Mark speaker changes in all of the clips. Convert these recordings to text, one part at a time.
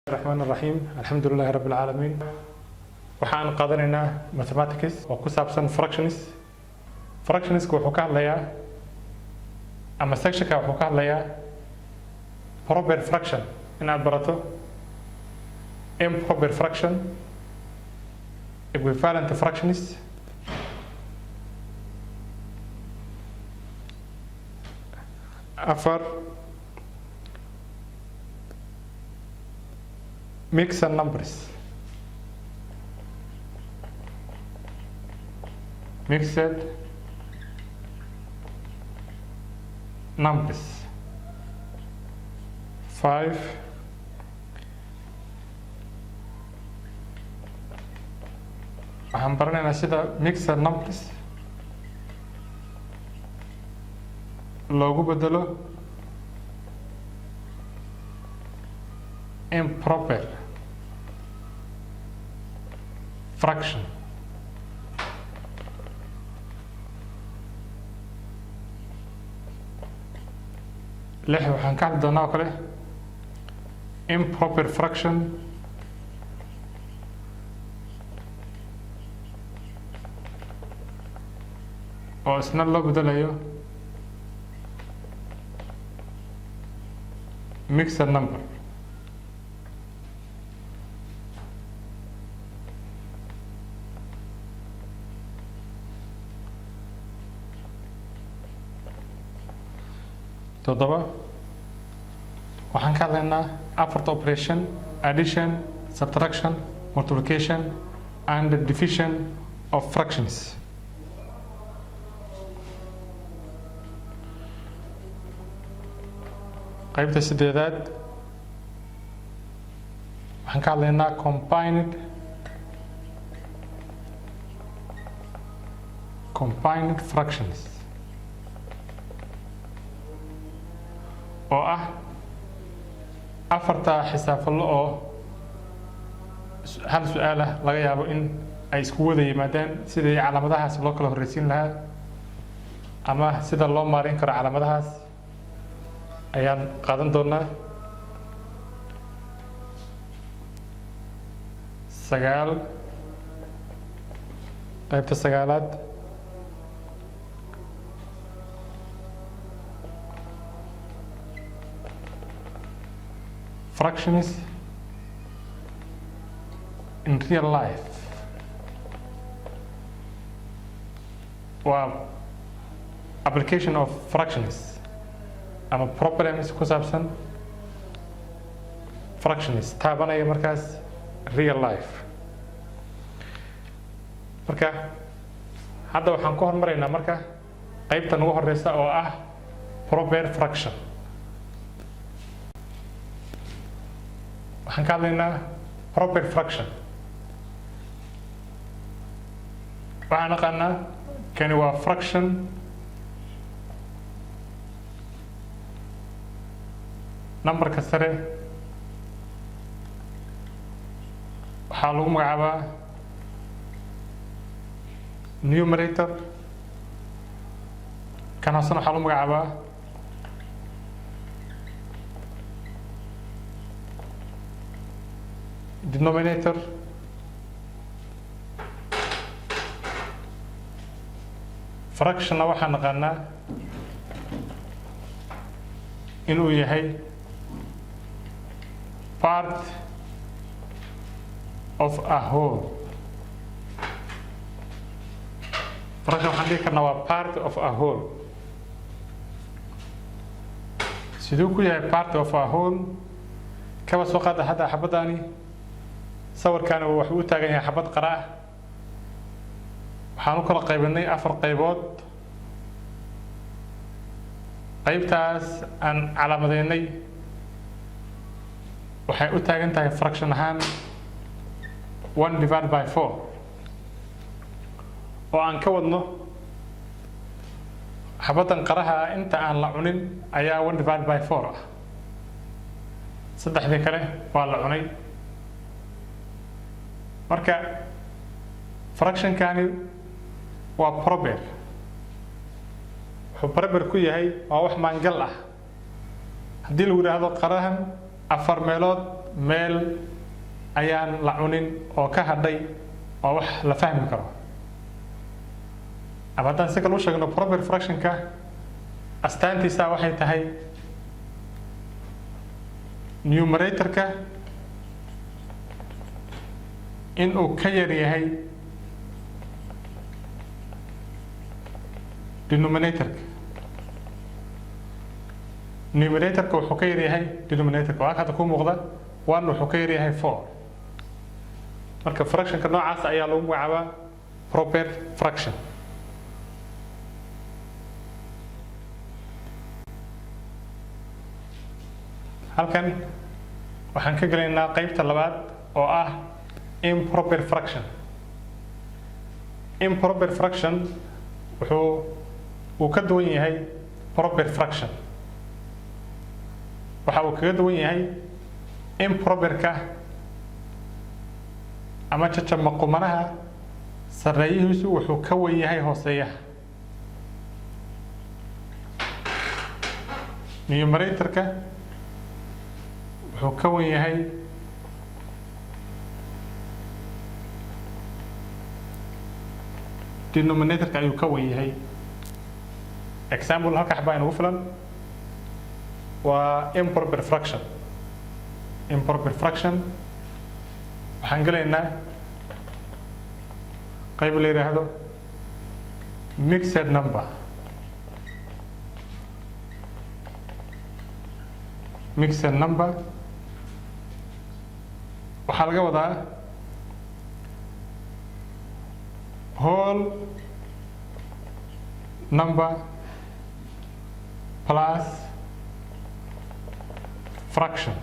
Speaker 1: الرحمن الرحيم الحمد لله رب العالمين. waxaan qaadanaynaa mathematics oo ku saabsan fractions. Fractions wuxuu ka hadlayaa ama section ka wuxuu ka hadlayaa proper fraction in aad barato improper fraction, equivalent fractions, afar mixed numbers, mixed numbers, five waxaan baranaynaa sida mixed numbers loogu bedelo improper fraction. lix waxaan ka hadli doonaa oo kale improper fraction oo isna loo bedelayo mixed number. toddoba waxaan ka hadlaynaa afarta operation: addition, subtraction, multiplication and division of fractions. qaybta sideedaad waxaan ka hadlaynaa combined fractions oo ah afarta xisaabfallo oo hal su-aal ah laga yaabo in ay isku wada yimaadaan sidii calaamadahaas loo kala horreysiin lahaa ama sida loo maareyn karo calaamadahaas ayaan qaadan doonaa. sagaal qaybta sagaalaad fractions in real life waa application of fractions ama problems ku saabsan fractions taabanaya markaas real life. marka hadda waxaan ku hormaraynaa marka qaybta ugu horeysa oo ah proper fraction. waxaan ka hadlaynaa proper fraction. waxaan naqaanaa kani waa fraction numberka sare waxaa lagu magacaabaa numerator, kan hoosena waxaa lagu magacaabaa denominator. fractionna waxaan naqaanaa inuu yahay part of a whole. fraction waxaan dhihi karnaa waa part of a whole. siduu ku yahay part of a whole? kaba soo qaada hadda xabadaani sawirkaani wuxuu u taagan yahay xabad qara ah. waxaan u kala qaybinay afar qaybood. qaybtaas aan calaamadeynay waxay u taagan tahay fraction ahaan 1 divided by 4 oo aan ka wadno xabadan qaraha inta aan la cunin ayaa 1 divided by 4 ah. saddexdii kale waa la cunay. marka fractionkani waa proper. wuxuu proper ku yahay waa wax maangal ah. haddii lagu yiraahdo qarahan afar meelood meel ayaan la cunin oo ka hadhay oo wax la fahmi karo. ama haddaan si kale u sheegno proper fractionka astaantiisa waxay tahay numeratorka inuu ka yar yahay denominatorka. numeratorka wuxuu ka yar yahay denominatorka. waa hadda ku muuqda 1 wuxuu ka yar yahay 4. marka fractionka noocaas ayaa lagu magacaabaa proper fraction. halkan waxaan ka gelaynaa qaybta labaad oo ah improper fraction. improper fraction uu ka duwan yahay proper fraction. waxa uu kaga duwan yahay improperka ama jajaba qumanaha sareeyihiisu wuxuu ka wan yahay hooseeyaha. numeratorka wuxuu ka wan yahay denominatorka ayuu ka wan yahay. example halka xabaa inagu filan waa improper fraction. improper fraction waxaan gelaynaa qayb la yidhaahdo mixed number. mixed number waxaa laga wadaa whole number plus fraction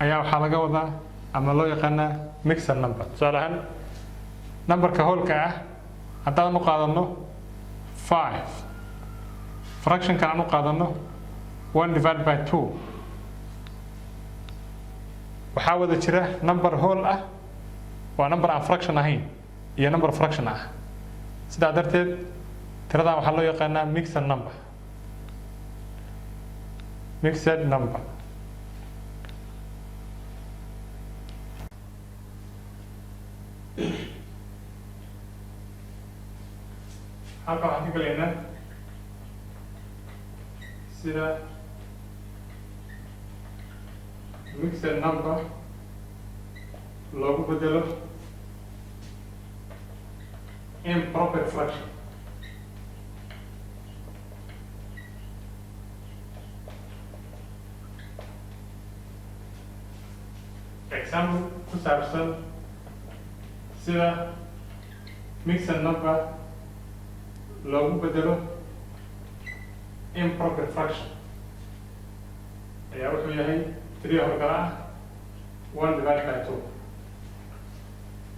Speaker 1: ayaa waxaa laga wadaa ama loo yaqaanaa mixed number. tusaale ahaan numberka whole-ka ah haddaan u qaadano 5, fractionka aan u qaadano 1 divided by 2, waxaa wada jira number whole ah waa number aan fraction ahayn iyo number fraction ah. sidaa darteed tiradan waxaa loo yaqaanaa mixed number. mixed number halka waxaan ka gelaynaa sida mixed number loogu bedelo improper fraction. example ku saabsan sida mixed number loogu bedelo improper fraction ayaa wuxuu yahay 3 horgala ah 1 divided by 2.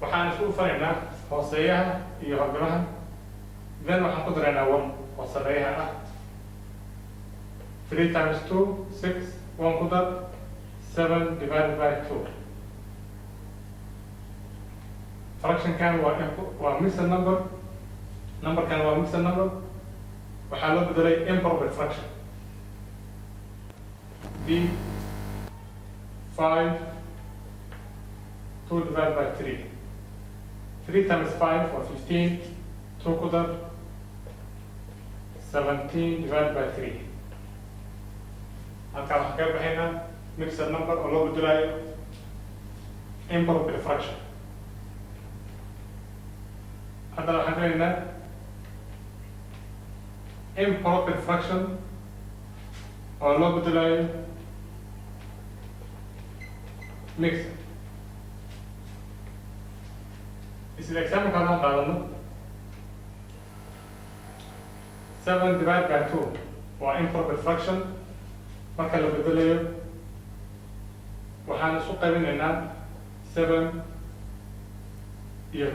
Speaker 1: waxaan isku faraynaa hooseeyaha iyo horgalaha, then waxaan ku daraynaa 1 oo sareeyaha ah. 3 times 2 6, 1 ku dar 7 divided by 2. fractionkan waa mixed number, numberkan waa mixed number, waxaa loo bedelay improper fraction. d 5 2 divided by 3. 3 times 5 or 15, 2 ku dar 17 divided by 3. halkaa waxaan kaga baxaynaa mixed number oo loo bedelayo improper fraction. hadda waxaan gelaynaa improper fraction oo loo bedelayo mixed. isla example haddaan qaadano 7 divided by 2 waa improper fraction. marka la bedelayo waxaan isu qaybinaynaa 7 iyo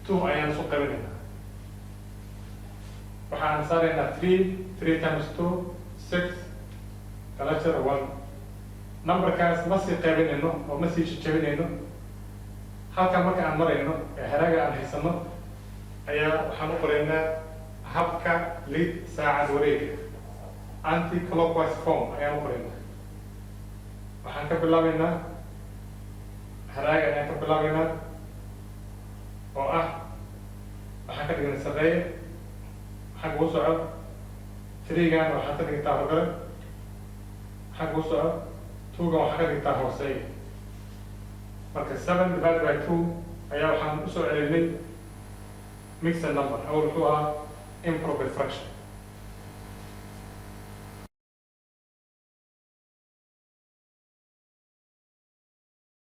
Speaker 1: 2 ayaan isu qaybinaynaa. waxaan saaraynaa 3 times 2 6 kala jira 1. numberkaas ma sii qaybinayno oo ma sii jajabinayno. halkan marka aan marayno ee haraga aan haysano ayaa waxaan u qoraynaa habka lead saacad wareega anti clockwise form ayaan u qoraynaa. waxaan ka bilaabaynaa haraaga ayaan ka bilaabaynaa oo ah waxaan ka dhignay sarreeye xag uu soco 3gan waxaad ka dhigtaa horgale xag uu soco 2gan waxaa ka dhigtaa hooseeye marka 7 divided by 2 ayaa waxaan usoo celinay mixed number awal wuxuu ahaa improper fraction